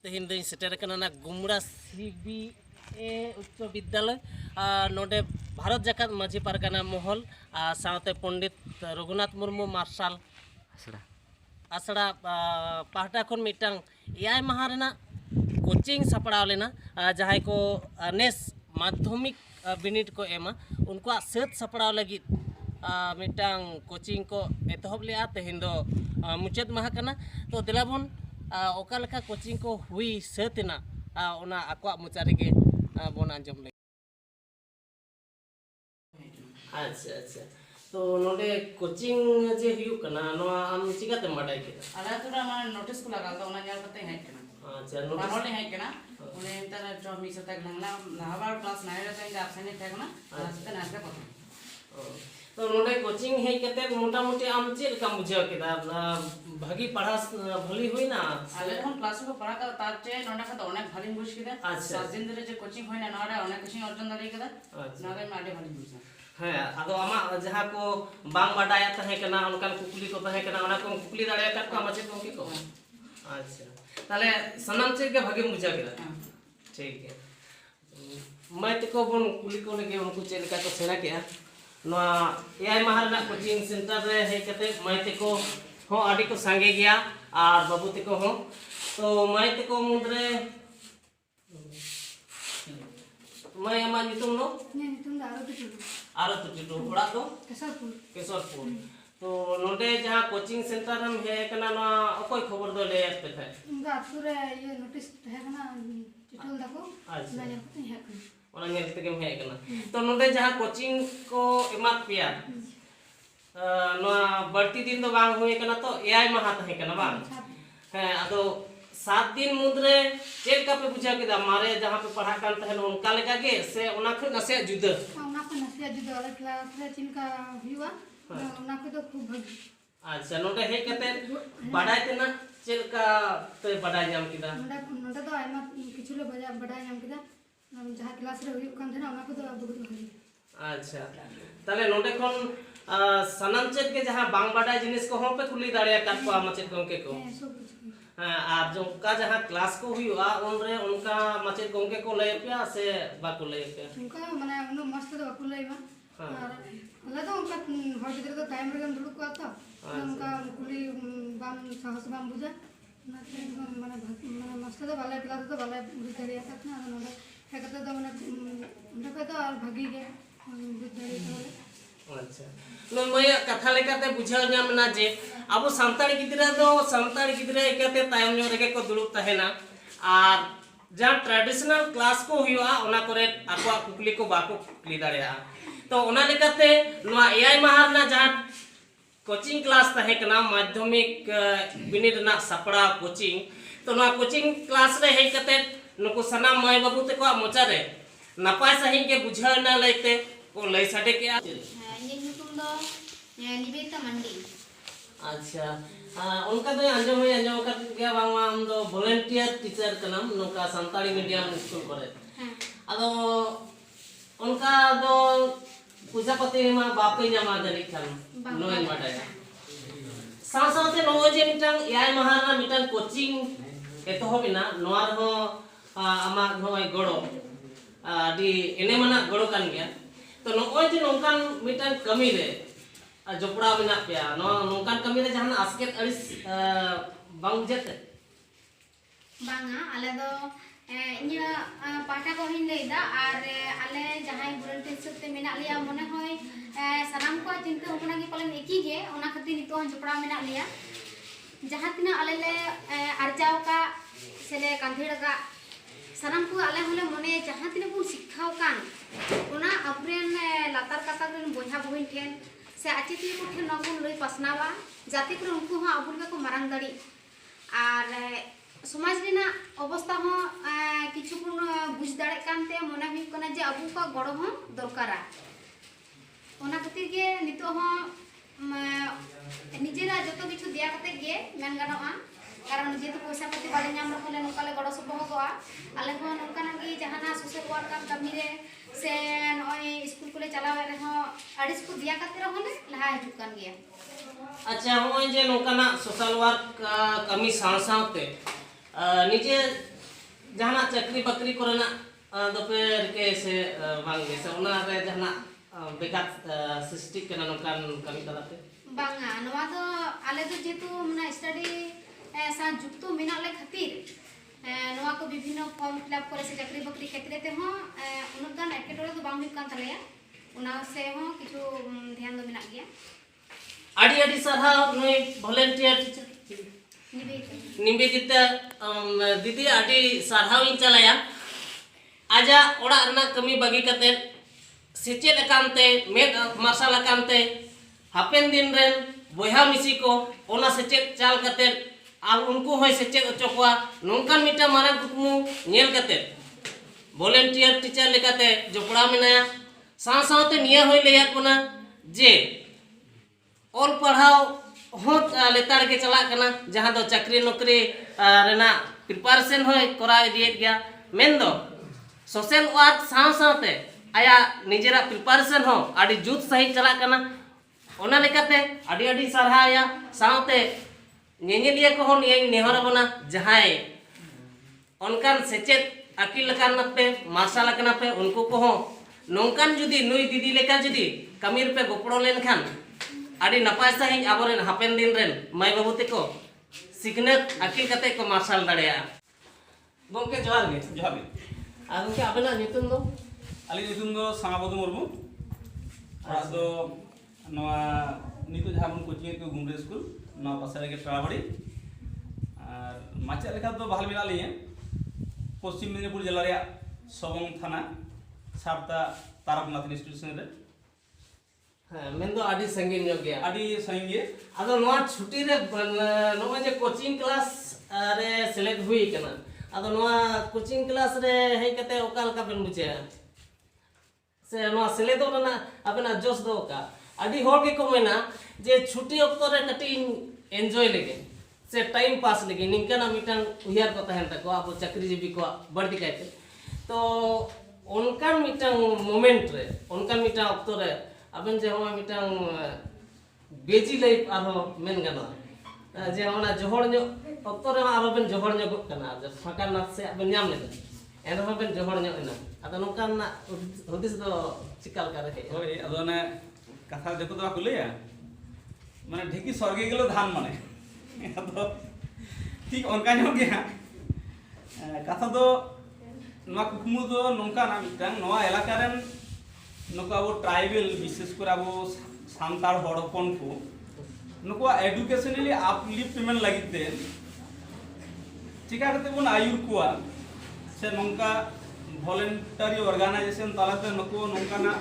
तेहन दिन सेटर करना गुमड़ा CBA उच्च विद्यालय नोडे भारत जाकात माझी पारगाना महल साथे पंडित रघुनाथ मुर्मू मार्शल आसड़ा पाहटा खन मिटांग एआई माह रेना कोचिंग सपड़ाव लेना जहां को नेस माध्यमिक बिनिट को एमा उनको सेत सपड़ाव लगी मिटांग कोचिंग को एतहब लिया तेहन दो मुचाद माह कना तो दिलाबन ओका लेखा कोचिंग को हुई सेतना ओना आको मुचा रेगे बोन आंजम ले। अच्छा अच्छा तो नोडे कोचिंग जे हुयु कना नोआ आम चिकाते बाडाय केदा आला तुरा माने नोटिस को लगाल तो ओना जाल कते हेज कना। अच्छा नोटिस मानोले हेज कना उने इंटर जो मी सता गंगला नाहबार क्लास 9 रे तई आबसेने थेगना आसते नासते पता तो नोडे कोचिंग हेज कते मोटा मोटी आम चेल का बुझाव केदा भागी पढ़ास भली हुई ना आले हम क्लास को पढ़ा का तारचे नोडा का तो अनेक भारी बुझ केदा। अच्छा 7 दिन धरे जे कोचिंग होइना नारे अनेक कोचिंग अर्जन दाड़ी केदा। नारे माडे भारी बुझा हाँ आदो आमा जहाँ को बांग बाडाया तहे कना उनकान कुकली को तहे कना उना को कुकली दाड़ाया का माचे को के को। अच्छा ताले सनम से के भागे मुझा केदा ठीक है मैं तो को बन कुली को लगे उनको चेल का को सेना के नोआ एआई महारना कोचिंग सेंटर रे हे कते मैं ते को हो आडी को संगे गया और बाबू ते को हो तो मैं ते को मुद्रे मैं अमा नितुम नो नितुम आरो तो टिटू ओड़ा तो केशरपुर तो नोडे जहां कोचिंग सेंटर हम हे कना ना अकोय खबर दो ले आते थे उनका आतुरे ये नोटिस है कना टिटल दाको ना यते है कना ओना नेल तके हे कना तो नोडे जहां कोचिंग को एमात पिया ना बढ़ती दिन तो बांग हुए कना तो एआई माह तहे कना बांग है आदो 7 दिन मुद्रे चेक का पे बुझा के मारे जहां पे पढ़ा कान तहन उनका लगा के से ओना ख नसे जुदा ओना ख नसे जुदा वाला क्लास रे चिनका हुआ ओना को तो खूब भग। अच्छा नोडे हे कते बाडाय तेना चेल का ते बाडाय जाम किदा नोडे तो आइमा किछुले बाडाय जाम किदा जहां क्लास रे हुई कान थना ओना को तो बहुत भग। अच्छा ताले नोडे खन सनम चेत के जहां बांग बाडाय जिनिस को हम पे कुली दाड़िया का को माचेत गंके को हाँ जो का जहाँ क्लास को हुआ उनरे उनका माचे गोंके को ले पिया से बाको ले पिया उनका माने उन मस्त तो बाको ले बा और अल्लाह तो उनका हर किधर तो टाइम रे दुड़ु को आता उनका कुली बाम साहस बाम बुझा माने मस्त तो वाला क्लास तो वाला बुझरिया का ना नोडे हेकते तो माने उनका तो और भागी गया बुझरिया तो अच्छा नो मैं कथा लेकाते बुझा नाम ना जे अब सांताड़ी गिदरा दो सांताड़ी गिदरा एकाते तायम नो रेगे को दुड़ुब तहेना और जहां ट्रेडिशनल क्लास को हुआ ओना करे आको कुकली को बाको कुकली दाड़िया तो ओना लेकाते नोआ एआई माहर ना जहां कोचिंग क्लास तहे कना माध्यमिक बिनिड ना सपड़ा कोचिंग तो नोआ कोचिंग क्लास रे हे कते नको सना माय बाबू ते को मोचा रे नपाय सही के बुझा ना लेते को लई साडे के निवेदिता मंडी। अच्छा उनका तो अंजम का गया बांगा हम दो वॉलंटियर टीचर कनाम नोका संताली मीडियम स्कूल करे अदो उनका दो पूजा पति मा बापे न्यामा जनी खान नोय माडाय साथे नो जे मिटन एआई महाना मिटन कोचिंग एतो होबिना नोआ हो आमा होय गड़ो आदि एने मना गड़ो कान गया तो नोय जे नोकान मिटन कमी रे जोपड़ा मेना पिया नोकान कमी रे जहां आस्केत अरिस बांग जेते बांगा आले दो इन्या पाटा को हिन लेदा और आले जहां वॉलंटियर सकते मेना लिया मने होय सनाम को चिंता होना कि पलन एकी गे ओना खातिर नितो जोपड़ा मेना लिया जहां तिना आले ले आरचाव का सेले कांधेड़ का सनाम को आले होले मने जहां तिना बुन सिखाव कान ओना अब्रेन लातार काता रेन बोझा बहिन ठेन से आचिति को ठेन नबुन लई पसनावा जाति को उनको हां अबुन का को मारांग दाड़ी और समाज रेना अवस्था हो किछु को बुझ दाड़े कानते मने हुई कना जे अबु का गड़ो हो दरकारा ओना खातिर के नितो हो निजेरा जतो किछु दिया कते गे मेन गानोआ कारण जेतु पैसा पति बाले नाम रखले नकाले गड़ो सपोहगोआ आले हो नकाना कि जहाना सोशल वर्क कमी रे से नय स्कूल को चलावे रे हो अडिस को दिया कते रहले लहा हिजुकान गया अच्छा होय जे नोकाना सोशल वर्क कमी सावसावते निजे जहाना चाकरी बाकरी कोरेना दोपे रिके से बांगे से ओना रे जहाना बेगात सृष्टि करना नोकान कमी कराते बांगा नवा तो आले तो जेतु मना स्टडी सा जुक्तो मेना ले खातिर नवा को विभिन्न फॉर्म फिलअप करे से चाकरी बाकरी क्षेत्र ते हो उनगान एकेटोरे तो बांग हुई कान तलेया उना से हो किछु ध्यान दो मेना गया आडी आडी सरहा नय वॉलंटियर टीचर निवेदिता दीदी आडी सरहाव इन चलाया आजा ओड़ा रना कमी बागी कते सेचेद अकानते मेद मार्शल अकानते हापेन दिन रेन बोहा मिसी को ओना सेचेद चाल कते आ उनको होय सेचेद अचोकवा नोंकान मिटा मारन कुकमु नेल कते वॉलंटियर टीचर लेकाते जोपड़ा मेनाया साथ साथते निया होय लेया कोना जे ऑल पढ़ाओ हो लेतार के चला कना जहां दो चाकरी नौकरी रेना प्रिपरेशन होय करा दिए गया मेन दो सोशल वर्क साथ साथते आया निजेरा प्रिपरेशन हो आडी जुत सही चला कना ओना लेकाते आडी आडी सरहाया साथते नेनेलिया को हो निये नेहर बना जहां ओनकान सेचेत अकिल लकान पे मार्शल लकान पे उनको को हो नोंकान जुदी नुई दीदी लेका जुदी कमीर पे गोपड़ो लेन खान आडी नपाय सही आबोरेन हापेन दिन रेन माई बाबू तेको सिखनेत अकिल कते को मार्शल दाड़ेया गोंके जोहार गे जोहार गे गोंके आबेना नितुम दो आली नितुम दो सांगाबदु मुर्मू और दो नवा नितु जहां बन कोचिंग को गुमरे स्कूल नवा पासे के ट्राबड़ी और माचे लेखा दो बहाल मिला लिए पश्चिम मेदिनीपुर जिला रे सबंग थाना सारता तारकनाथ इंस्टीट्यूशन रे हाँ मेन दो आडी संगीन जो गया आडी संगे आदो नवा छुट्टी रे नवा जे कोचिंग क्लास रे सिलेक्ट हुई कना आदो नवा कोचिंग क्लास रे हे कते ओकाल का बेन बुझे से नवा सिलेक्ट ना अपना जोश दो का आडी होर के को मेना जे छुट्टी ऑक्टो रे कटी एंजॉय लेगे से टाइम पास लेगे निंकना मिटन उहियार को तहन तक अब चाकरी जीवी को बड़ी कहते तो उनका मिटन मोमेंट रे उनका मिटन ऑक्टो रे अबन जे हम मिटन बेजी लाइफ आरो मेन गना जे ओना जोहर ᱧᱚᱜ ऑक्टो रे आरो बेन जोहर ᱧᱚᱜ कना जे फाका नाथ से अबन ᱧᱟᱢ लेदा एन हो बेन जोहर ᱧᱚᱜ एना आदा नोकान ना हुदिस दो चिकाल का रखे होय अदो ने कथा देखो तो बाकु लया माने ढेकी स्वर्गे गेलो धान माने अदो ठीक ओनका ᱧᱚᱜ गया कथा दो नवा कुकमु दो नोंका ना मिटांग नवा एलाका रेन नुको अब ट्राइबल विशेष कर अब सानतार हड़ हपन को नुको एडुकेशनली अपलिफ्टमेंट लगिते चिका करते बन आयुर कुआ से नोंका वॉलंटरी ऑर्गेनाइजेशन तालाते नुको नोंका ना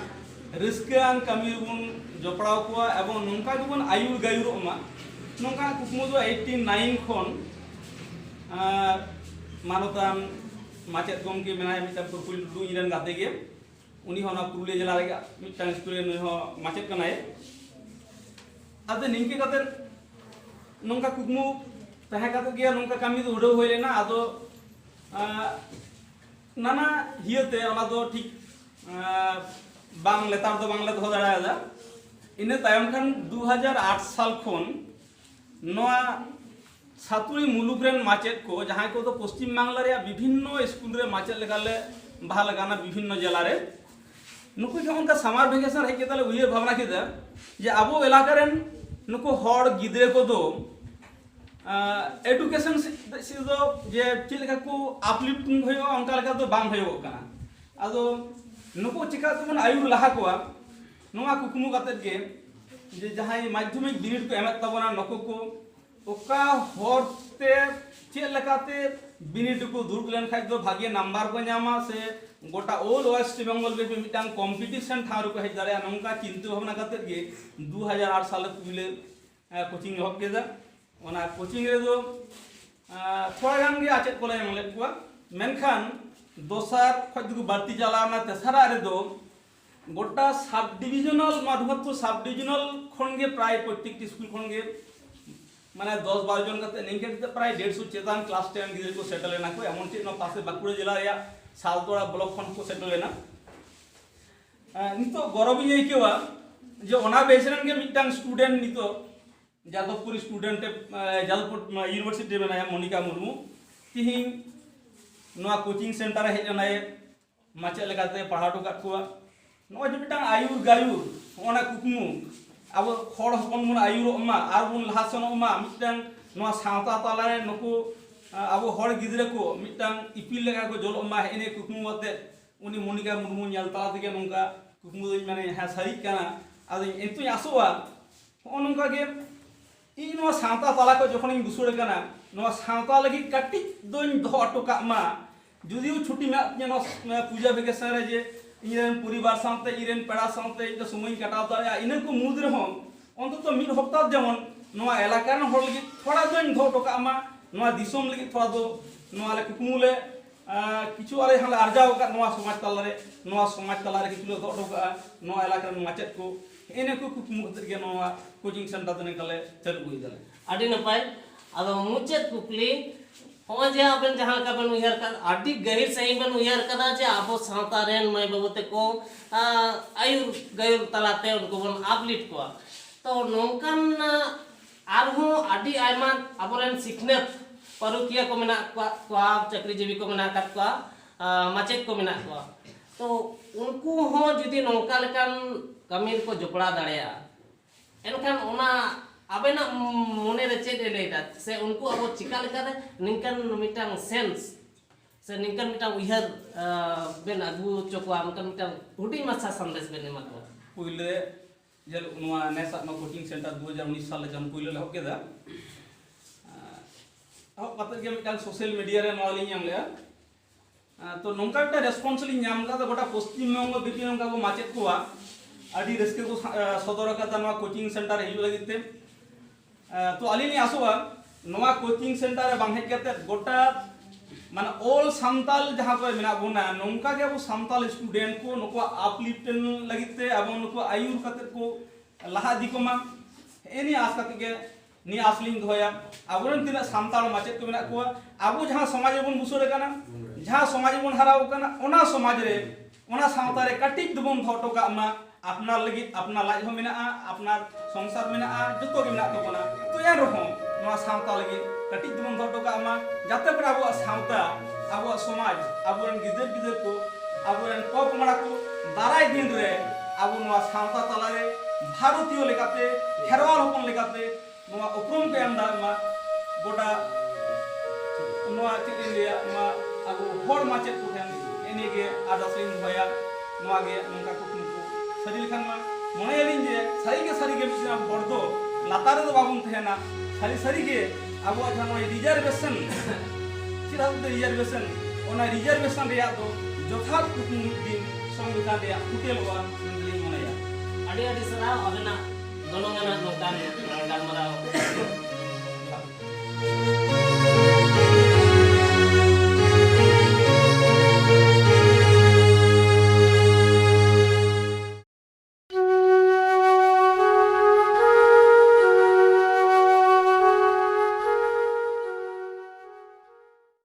रिस्कान कमी बन जपड़ाव कुआ एवं नोंका बन आयुर गायुर मा नोंका कुकमु दो 89 खन मानतान माचेत गमके मेनाय मिटा पुरपुल दु इरन गाते गे उनी होना पुरुलिया जिला रे मिटांग स्कूल रे हो माचेत कनाय आदे निंके कते नोंका कुकमु तहे कते गया नोंका कामी दो उड़ो होइलेना आदो नाना हियते ओना दो ठीक बांग लेतार दो बांगला दो दाड़ा इने तायम खान 2008 साल खन नोआ सातुरी मुलुक रेन माचेत को जहां को तो पश्चिम बांगला रे विभिन्न स्कूल रे माचेत लेकाले बहा लगाना विभिन्न जिला रे नुकु के उनका समर वेकेशन है केताले उये भावना केदा जे आबो इलाका रेन नुकु हड़ गिदरे को दो एडुकेशन से दो जे चिलका को अपलिफ्टिंग होयो उनका लेका तो बांग होयो कना आदो नुकु चिका तो बन आयु लहा कोआ नोआ कुकुमु काते के जे जहां माध्यमिक बिनिड को एमत तबना नुकु को ओका हरते चे लेकाते बिनिड को दुर्ग लेन खाइ दो भाग्य नंबर को न्यामा से गोटा ऑल वेस्ट बेंगल में मिटांग कंपटीशन थार को हेज दारे नंका चिंता भावना करते के 2008 साल पुले कोचिंग हक केदा ओना कोचिंग रे दो थोड़ा गान गे आचेत कोले एमले को मेनखान दोसार खदु बाती जलाना तेसरा रे दो गोटा सब डिविजनल मधुमतपुर सब डिविजनल खनगे प्राय प्रत्येक स्कूल खनगे माने 10-12 जन करते निंके प्राय 150 चेतान क्लास 10 गिदर को सेटल लेना को एमन चेत न पासे बाकुड़ा जिला या सालतोड़ा ब्लॉक खन को सेटल लेना नितो गौरव ये केवा जे ओना बेसरन के मिटांग स्टूडेंट नितो जादवपुर स्टूडेंट जादवपुर यूनिवर्सिटी में ना मोनिका मुर्मू तिहिं नोआ कोचिंग सेंटर हेज लनाए माचे लेकाते पढ़ाव टो काट कोआ नोआ जे मिटांग आयुर गायुर ओना कुकमु अब हर हपन मन आयुर मा आर बन लहा सेनो मा मिटांग नोआ सावता तालारे नुकु अब हर गिद्रे को मिटांग इपिल लेका को जोल मा हेने कुकमु वते उनी मोनिका मुर्मु ᱧᱮᱞ तला तेगे नोंका कुकमु दोኝ माने हा सारी काना आदो एंतु आसोआ नोंका गे ᱤᱧ ᱱᱚᱣᱟ ᱥᱟᱶᱛᱟ ᱛᱟᱞᱟ ᱠᱚ ᱡᱚᱠᱷᱚᱱᱤᱧ ᱵᱩᱥᱩᱲ ᱠᱟᱱᱟ ᱱᱚᱣᱟ ᱥᱟᱶᱛᱟ ᱞᱟᱹᱜᱤᱫ ᱠᱟᱹᱴᱤᱡ ᱫᱚᱧ ᱫᱚᱦᱚ ᱦᱚᱴᱚ ᱠᱟᱜ ᱢᱟ ᱡᱩᱫᱤও ᱪᱷᱩᱴᱤ ᱢᱮᱱᱟᱜ ᱛᱤᱧᱟ ᱱᱚᱣᱟ ᱯᱩᱡᱟ ᱵᱷᱮᱠᱮᱥᱚᱱ ᱨᱮ ᱡᱮ ᱤᱧᱨᱮᱱ ᱯᱚᱨᱤᱵᱟᱨ ᱥᱟᱶᱛᱮ ᱤᱧᱨᱮᱱ ᱯᱮᱲᱟ ᱥᱟᱶᱛᱮ ᱤᱧ ᱫᱚ ᱥᱚᱢᱚᱭᱤᱧ ᱠᱟᱴᱟᱣ ᱫᱟᱲᱮᱭᱟᱜᱼᱟ ᱤᱱᱟᱹ ᱠᱚ ᱢᱩᱫᱽ ᱨᱮᱦᱚᱸ অন্তত ᱢᱤᱫ ᱦᱚᱯᱛᱟ ᱡᱮᱢᱚᱱ ᱱᱚᱣᱟ ᱮᱞᱟᱠᱟ ᱨᱮᱱ ᱦᱚᱲ ᱞᱟᱹᱜᱤᱫ ᱛᱷᱚᱲᱟ ᱫᱚᱧ ᱫᱚᱦᱚ ᱦᱚᱴᱚ ᱠᱟᱜ ᱢᱟ ᱱᱚᱣᱟ ᱫᱤᱥᱚᱢ ᱞᱟᱹᱜᱤᱫ ᱛᱷᱚᱲᱟ ᱫᱚ ᱱᱚᱣᱟ ᱞᱮ ᱠᱩᱠᱢᱩ ᱞᱮ কিছু আরে হালে আরজাও কাট নোয়া সমাজ তালারে কিছু লে দড় কা নোয়া এলাকার মাচেত কো এনে কো কুকমু গে নোয়া কোচিং সেন্টার তনে কালে চালু হই দালে ᱟᱹᱰᱤ ᱱᱟᱯᱟᱭ ᱟᱫᱚ ᱢᱩᱪᱟᱹᱫ ᱠᱩᱠᱞᱤ ᱦᱚᱸᱜᱼᱚᱭ ᱡᱮ ᱟᱵᱮᱱ ᱡᱟᱦᱟᱸ ᱞᱮᱠᱟ ᱵᱮᱱ ᱩᱭᱦᱟᱹᱨ ᱠᱟᱫ ᱟᱹᱰᱤ ᱜᱟᱹᱦᱤᱨ ᱥᱟᱺᱦᱤᱡ ᱵᱮᱱ ᱩᱭᱦᱟᱹᱨ ᱠᱟᱫᱟ ᱡᱮ ᱟᱵᱚ ᱥᱟᱶᱛᱟ ᱨᱮᱱ ᱢᱟᱹᱭ ᱵᱟᱹᱵᱩ ᱛᱮᱠᱚ ᱟᱭᱩᱨ ᱜᱟᱹᱭᱩᱨ ᱛᱟᱞᱟᱛᱮ ᱩᱱᱠᱩ ᱵᱚᱱ ᱟᱯᱞᱤᱴ ᱠᱚᱣᱟ ᱛᱚ ᱱᱚᱝᱠᱟᱱ ᱟᱨᱦᱚᱸ ᱟᱹᱰᱤ ᱟᱭᱢᱟ ᱟᱵᱚᱨᱮᱱ ᱥᱤᱠᱷᱱᱟᱹᱛ ᱯᱟᱹᱨᱩᱠᱷᱤᱭᱟᱹ ᱠᱚ ᱢᱮᱱᱟᱜ ᱠᱚᱣᱟ ᱪᱟᱹᱠᱨᱤᱡᱤᱵᱤ ᱠᱚ ᱢᱮᱱᱟᱜ ᱟᱠᱟᱫ ᱠᱚᱣᱟ ᱢᱟᱪᱮᱫ ᱠᱚ ᱢᱮᱱᱟᱜ ᱠᱚᱣᱟ ᱛᱚ ᱩᱱᱠᱩ ᱦᱚᱸ ᱡᱩᱫᱤ ᱱᱚᱝᱠᱟ ᱞᱮᱠᱟᱱ ᱠᱟᱹᱢᱤ ᱨᱮᱠᱚ ᱡᱚᱯᱲᱟᱣ ᱫᱟᱲᱮᱭᱟᱜᱼᱟ ᱮᱱᱠᱷᱟᱱ ᱚᱱᱟ ᱟᱵᱮᱱᱟᱜ ᱢᱚᱱᱮᱨᱮ ᱪᱮᱫ ᱮ ᱞᱟᱹᱭᱫᱟ ᱥᱮ ᱩᱱᱠᱩ ᱟᱵᱚ ᱪᱤᱠᱟ ᱞᱮᱠᱟᱨᱮ ᱱᱤᱝᱠᱟᱱ ᱢᱤᱫᱴᱟᱝ ᱥᱮᱱᱥ ᱥᱮ ᱱᱤᱝᱠᱟᱱ ᱢᱤᱫᱴᱟᱝ ᱩᱭᱦᱟᱹᱨ ᱵᱮᱱ ᱟᱹᱜᱩ ᱦᱚᱪᱚ ᱠᱚᱣᱟ ᱚᱱᱠᱟᱱ ᱢᱤᱫᱴᱟᱝ ᱦᱩᱰᱤᱧ ᱢᱟᱪᱷᱟ ᱥᱟᱸᱫᱮᱥ ᱵᱮᱱ ᱮᱢᱟ ᱠᱚᱣᱟ पहले जल नोआ नेसा नो कोचिंग सेंटर 2019 साल जम पहले लहब केदा अब पता के मिटान सोशल मीडिया रे नोआ लिᱧ ले तो नोंका टा रेस्पॉन्स लिᱧ नाम का गोटा पश्चिम बंग बीपी नोंका को माचेत कोआ आदि रस्के को सदर का नोआ कोचिंग सेंटर हिजु लगिते तो अलिनी आसोआ नोआ कोचिंग सेंटर रे बांग हेज केते गोटा माने ऑल सांताल जहां को मेना बोना नोंका के अब सांताल स्टूडेंट को नको अपलिफ्टन लगिते अब नको आयुर कते को लहा दिकोमा एनी आस कते के नि आसलिंग धोया अबरन तिना सांताल माचेत को मेना को अब जहां समाज बन बुसुर काना जहां समाज बन हराव काना ओना समाज रे ओना सांता रे कटिक दबम धोटो का मा अपना लगी अपना लाज हो मेना अपना संसार मेना जतो के मेना तो कोना तो या रहो नोआ सांता लगी कटिक दबम धोटो का मा जाते पर अब सांता अब समाज अबरन गिदर गिदर को अबरन पप मड़ा को दाराय दिन रे अब नोआ सांता तला रे भारतीय लेकाते खेरवाल हपन लेकाते नोआ उपरम के अंदर मा गोटा नोआ चिलिया मा अब हर माचेत को ठेन एनी गे आदासिन भया नोआ गे नोंका को सरी लेखान मा मने एलिन जे सारी गे मिसना हर दो लातारे दो बाबुन थेना सारी गे अब जहां रिजर्वेशन चिरा रिजर्वेशन ओना रिजर्वेशन रे दो जथात कुकुम दिन संविधान रे फुटेल वा मंडली मनाया ᱟᱹᱰᱤ ᱟᱹᱰᱤ ᱥᱟᱨᱦᱟᱣ ᱟᱵᱮᱱᱟᱜ ᱜᱚᱱᱚᱝ ᱟᱱᱟᱜ ᱱᱚᱝᱠᱟᱱ ᱜᱟᱞᱢᱟᱨᱟᱣ